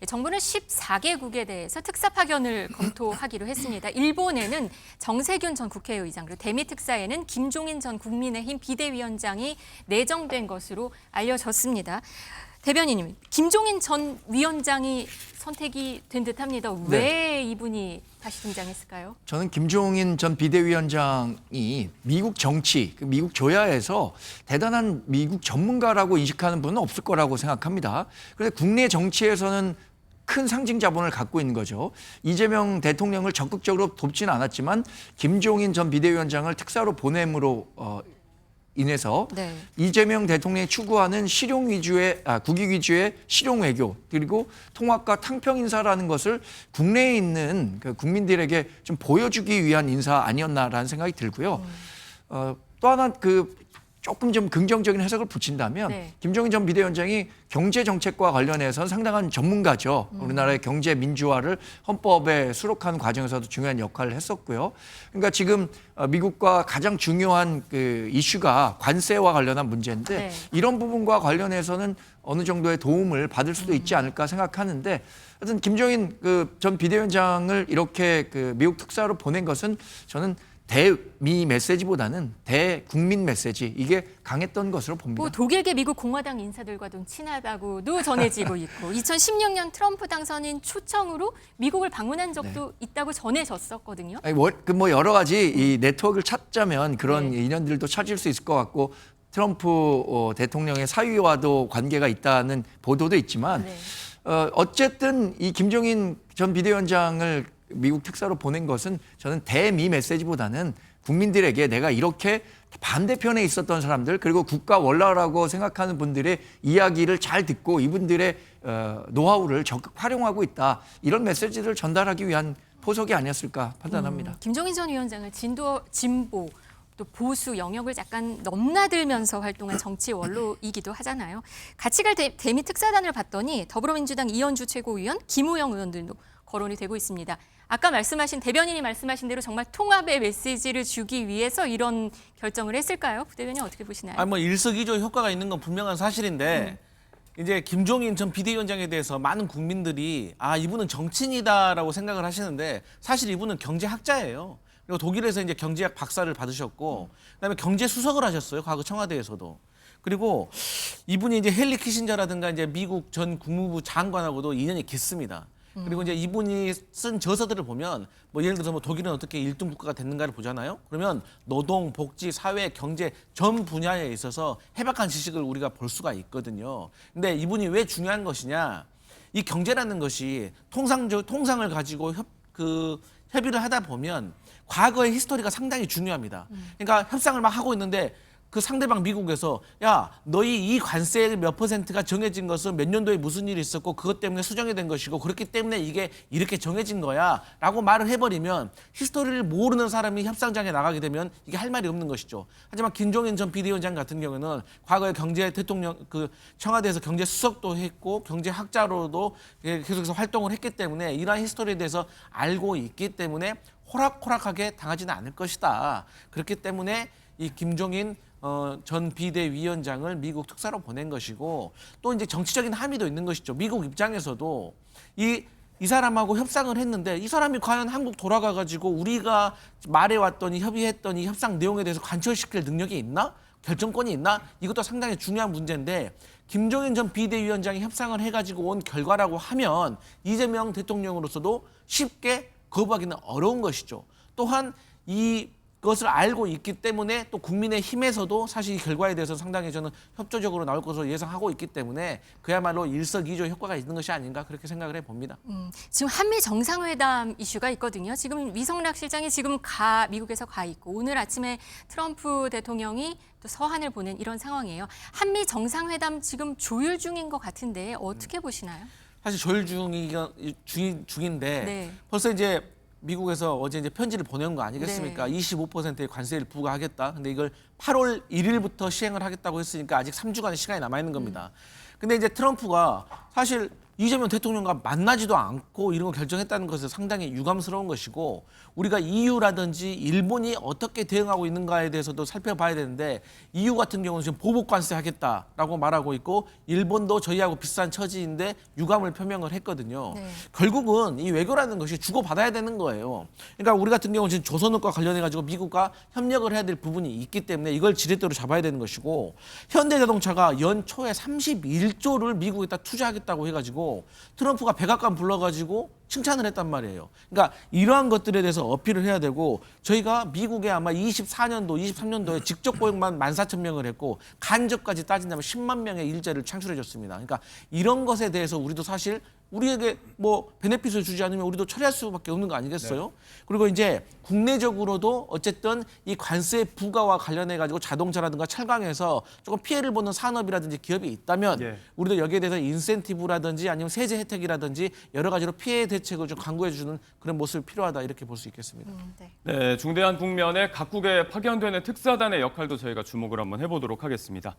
정부는 14개국에 대해서 특사 파견을 검토하기로 했습니다. 일본에는 정세균 전 국회의장, 그리고 대미 특사에는 김종인 전 국민의힘 비대위원장이 내정된 것으로 알려졌습니다. 대변인님, 김종인 전 위원장이 선택이 된 듯합니다. 왜 이분이 다시 등장했을까요? 저는 김종인 전 비대위원장이 미국 정치, 미국 조야에서 대단한 미국 전문가라고 인식하는 분은 없을 거라고 생각합니다. 그런데 국내 정치에서는 큰 상징 자본을 갖고 있는 거죠. 이재명 대통령을 적극적으로 돕지는 않았지만 김종인 전 비대위원장을 특사로 보냄으로 인해서 네. 이재명 대통령이 추구하는 국익 위주의 실용 외교 그리고 통합과 탕평 인사라는 것을 국내에 있는 그 국민들에게 좀 보여주기 위한 인사 아니었나라는 생각이 들고요. 또 하나 조금 좀 긍정적인 해석을 붙인다면 네. 김종인 전 비대위원장이 경제 정책과 관련해서는 상당한 전문가죠. 우리나라의 경제 민주화를 헌법에 수록하는 과정에서도 중요한 역할을 했었고요. 그러니까 지금 미국과 가장 중요한 그 이슈가 관세와 관련한 문제인데 네. 이런 부분과 관련해서는 어느 정도의 도움을 받을 수도 있지 않을까 생각하는데 하여튼 김종인 전 비대위원장을 이렇게 미국 특사로 보낸 것은 저는 대미 메시지보다는 대국민 메시지 이게 강했던 것으로 봅니다. 뭐 독일계 미국 공화당 인사들과도 친하다고도 전해지고 있고 2016년 트럼프 당선인 초청으로 미국을 방문한 적도 있다고 전해졌었거든요. 아니, 여러 가지 이 네트워크를 찾자면 그런 인연들도 찾을 수 있을 것 같고 트럼프 대통령의 사위와도 관계가 있다는 보도도 있지만 어쨌든 이 김종인 전 비대위원장을 미국 특사로 보낸 것은 저는 대미 메시지보다는 국민들에게 내가 이렇게 반대편에 있었던 사람들 그리고 국가 원로라고 생각하는 분들의 이야기를 잘 듣고 이분들의 노하우를 적극 활용하고 있다. 이런 메시지를 전달하기 위한 포석이 아니었을까 판단합니다. 김종인 전 위원장을 진보 또 보수 영역을 약간 넘나들면서 활동한 정치 원로이기도 하잖아요. 같이 갈 대미 특사단을 봤더니 더불어민주당 이현주 최고위원, 김우영 의원 등도 거론이 되고 있습니다. 아까 대변인이 말씀하신 대로 정말 통합의 메시지를 주기 위해서 이런 결정을 했을까요? 부대변인 어떻게 보시나요? 뭐 일석이조 효과가 있는 건 분명한 사실인데 이제 김종인 전 비대위원장에 대해서 많은 국민들이 이분은 정치인이다라고 생각을 하시는데 사실 이분은 경제학자예요. 그리고 독일에서 이제 경제학 박사를 받으셨고 그다음에 경제 수석을 하셨어요. 과거 청와대에서도. 그리고 이분이 이제 헨리 키신저라든가 이제 미국 전 국무부 장관하고도 인연이 깊습니다. 그리고 이제 이분이 쓴 저서들을 보면 예를 들어서 독일은 어떻게 1등 국가가 됐는가를 보잖아요. 그러면 노동, 복지, 사회, 경제 전 분야에 있어서 해박한 지식을 우리가 볼 수가 있거든요. 근데 이분이 왜 중요한 것이냐? 이 경제라는 것이 통상을 가지고 협의를 하다 보면 과거의 히스토리가 상당히 중요합니다. 그러니까 협상을 막 하고 있는데 그 상대방 미국에서 너희 이 관세 몇 %가 정해진 것은 몇 년도에 무슨 일이 있었고 그것 때문에 수정이 된 것이고 그렇기 때문에 이게 이렇게 정해진 거야 라고 말을 해버리면 히스토리를 모르는 사람이 협상장에 나가게 되면 이게 할 말이 없는 것이죠. 하지만 김종인 전 비대위원장 같은 경우는 과거에 경제 대통령 청와대에서 경제 수석도 했고 경제학자로도 계속해서 활동을 했기 때문에 이러한 히스토리에 대해서 알고 있기 때문에 호락호락하게 당하지는 않을 것이다. 그렇기 때문에 이 김종인 전 비대위원장을 미국 특사로 보낸 것이고 또 이제 정치적인 함의도 있는 것이죠. 미국 입장에서도 이 사람하고 협상을 했는데 이 사람이 과연 한국 돌아가가지고 우리가 말해왔더니 협의했더니 협상 내용에 대해서 관철시킬 능력이 있나? 결정권이 있나? 이것도 상당히 중요한 문제인데 김종인 전 비대위원장이 협상을 해가지고 온 결과라고 하면 이재명 대통령으로서도 쉽게 거부하기는 어려운 것이죠. 또한 이것을 알고 있기 때문에 또 국민의힘에서도 사실 이 결과에 대해서 상당히 저는 협조적으로 나올 것으로 예상하고 있기 때문에 그야말로 일석이조 효과가 있는 것이 아닌가 그렇게 생각을 해봅니다. 지금 한미 정상회담 이슈가 있거든요. 지금 위성락 실장이 지금 미국에서 가 있고 오늘 아침에 트럼프 대통령이 또 서한을 보낸 이런 상황이에요. 한미 정상회담 지금 조율 중인 것 같은데 어떻게 보시나요? 사실 조율 중인데 벌써 이제 미국에서 어제 이제 편지를 보낸 거 아니겠습니까? 25%의 관세를 부과하겠다. 근데 이걸 8월 1일부터 시행을 하겠다고 했으니까 아직 3주간의 시간이 남아 있는 겁니다. 근데 이제 트럼프가 사실 이재명 대통령과 만나지도 않고 이런 걸 결정했다는 것은 상당히 유감스러운 것이고 우리가 EU라든지 일본이 어떻게 대응하고 있는가에 대해서도 살펴봐야 되는데 EU 같은 경우는 지금 보복 관세 하겠다라고 말하고 있고 일본도 저희하고 비슷한 처지인데 유감을 표명을 했거든요. 네. 결국은 이 외교라는 것이 주고받아야 되는 거예요. 그러니까 우리 같은 경우는 지금 조선업과 관련해 가지고 미국과 협력을 해야 될 부분이 있기 때문에 이걸 지렛대로 잡아야 되는 것이고 현대자동차가 연초에 31조를 미국에다 투자하겠다고 해가지고 트럼프가 백악관 불러가지고 칭찬을 했단 말이에요. 그러니까 이러한 것들에 대해서 어필을 해야 되고 저희가 미국에 아마 24년도, 23년도에 직접 고용만 14,000명을 했고 간접까지 따진다면 10만 명의 일자리를 창출해 줬습니다. 그러니까 이런 것에 대해서 우리도 사실 우리에게 뭐 베네핏을 주지 않으면 우리도 처리할 수밖에 없는 거 아니겠어요? 네. 그리고 이제 국내적으로도 어쨌든 이 관세 부과와 관련해 가지고 자동차라든가 철강에서 조금 피해를 보는 산업이라든지 기업이 있다면 예. 우리도 여기에 대해서 인센티브라든지 아니면 세제 혜택이라든지 여러 가지로 피해 대책을 좀 강구해 주는 그런 모습이 필요하다 이렇게 볼 수 있겠습니다. 네. 네, 중대한 국면에 각국에 파견되는 특사단의 역할도 저희가 주목을 한번 해보도록 하겠습니다.